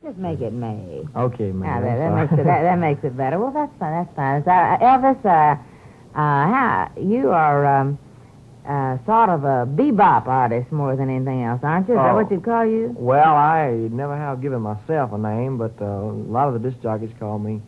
just make it May. Okay, Mae. Yeah, that makes it better. Well, that's fine. That's fine. Elvis, you are sort of a bebop artist more than anything else, aren't you? Is that what you'd call you? Well, I never have given myself a name, but a lot of the disc jockeys call me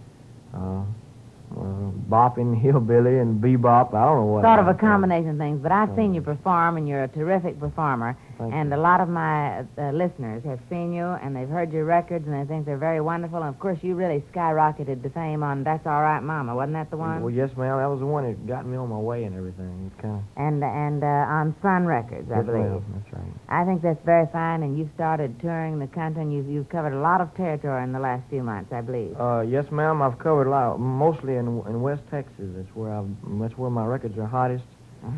bopping, hillbilly, and bebop. I don't know what. Sort of a combination of things, but I've seen you perform, and you're a terrific performer. Thank and you. a lot of my listeners have seen you, and they've heard your records, and they think they're very wonderful. And, of course, you really skyrocketed to fame on That's All Right, Mama. Wasn't that the one? Well, yes, ma'am. That was the one that got me on my way and everything. It kind of... And on Sun Records, I Yes, believe. ma'am. That's right. I think that's very fine, and you've started touring the country, and you've covered a lot of territory in the last few months, I believe. Yes, ma'am. I've covered a lot, mostly in West Texas. That's where my records are hottest.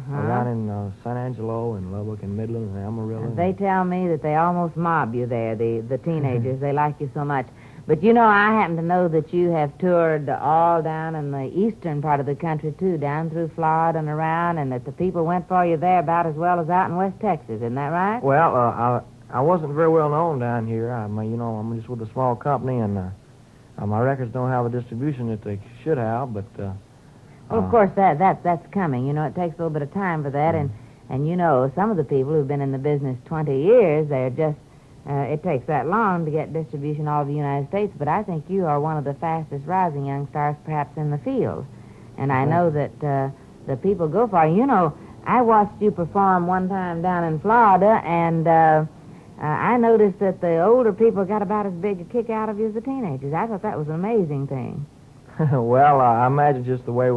Around in San Angelo and Lubbock and Midland and Amarillo. And they tell me that they almost mob you there, the teenagers. They like you so much. But, you know, I happen to know that you have toured all down in the eastern part of the country, too, down through Florida and around, and that the people went for you there about as well as out in West Texas. Isn't that right? Well, I wasn't very well known down here. I'm just with a small company, and my records don't have a distribution that they should have, but... Well, of course, that's coming. You know, it takes a little bit of time for that, and you know, some of the people who've been in the business 20 years, they're just, it takes that long to get distribution all over the United States, but I think you are one of the fastest rising young stars perhaps in the field. And I know that the people go for you. You know, I watched you perform one time down in Florida, and I noticed that the older people got about as big a kick out of you as the teenagers. I thought that was an amazing thing. Well, I imagine just the way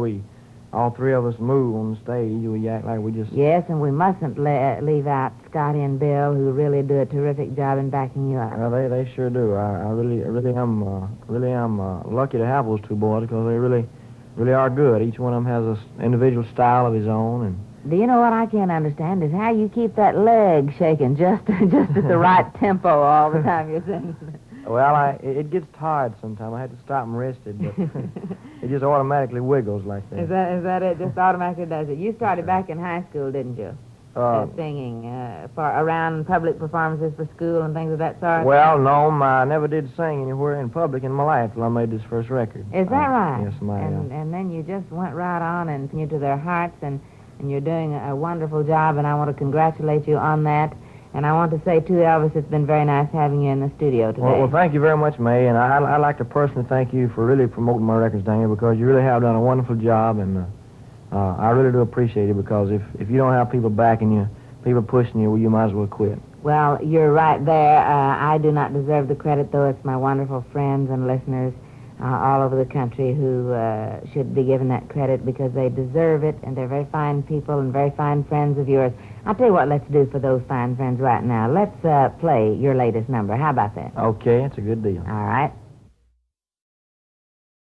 all three of us move on the stage, we act like we just... Yes, and we mustn't leave out Scotty and Bill, who really do a terrific job in backing you up. Well, they sure do. I really am lucky to have those two boys because they really are good. Each one of them has an individual style of his own. And do you know what I can't understand is how you keep that leg shaking just at the right tempo all the time you're singing. Well, it gets tired sometimes. I had to stop and rest it, but it just automatically wiggles like that. Is that it? Just automatically does it. You started back in high school, didn't you? Singing for around public performances for school and things of that sort? Well, no, I never did sing anywhere in public in my life till I made this first record. Is that right? Yes, ma'am. And then you just went right on and you to their hearts, and you're doing a wonderful job, and I want to congratulate you on that. And I want to say, too, Elvis, it's been very nice having you in the studio today. Well, thank you very much, Mae, and I'd like to personally thank you for really promoting my records down here because you really have done a wonderful job, and I really do appreciate it because if you don't have people backing you, people pushing you, well, you might as well quit. Well, you're right there. I do not deserve the credit, though. It's my wonderful friends and listeners all over the country who should be given that credit because they deserve it, and they're very fine people and very fine friends of yours. I'll tell you what let's do for those fine friends right now. Let's play your latest number. How about that? Okay, it's a good deal. All right.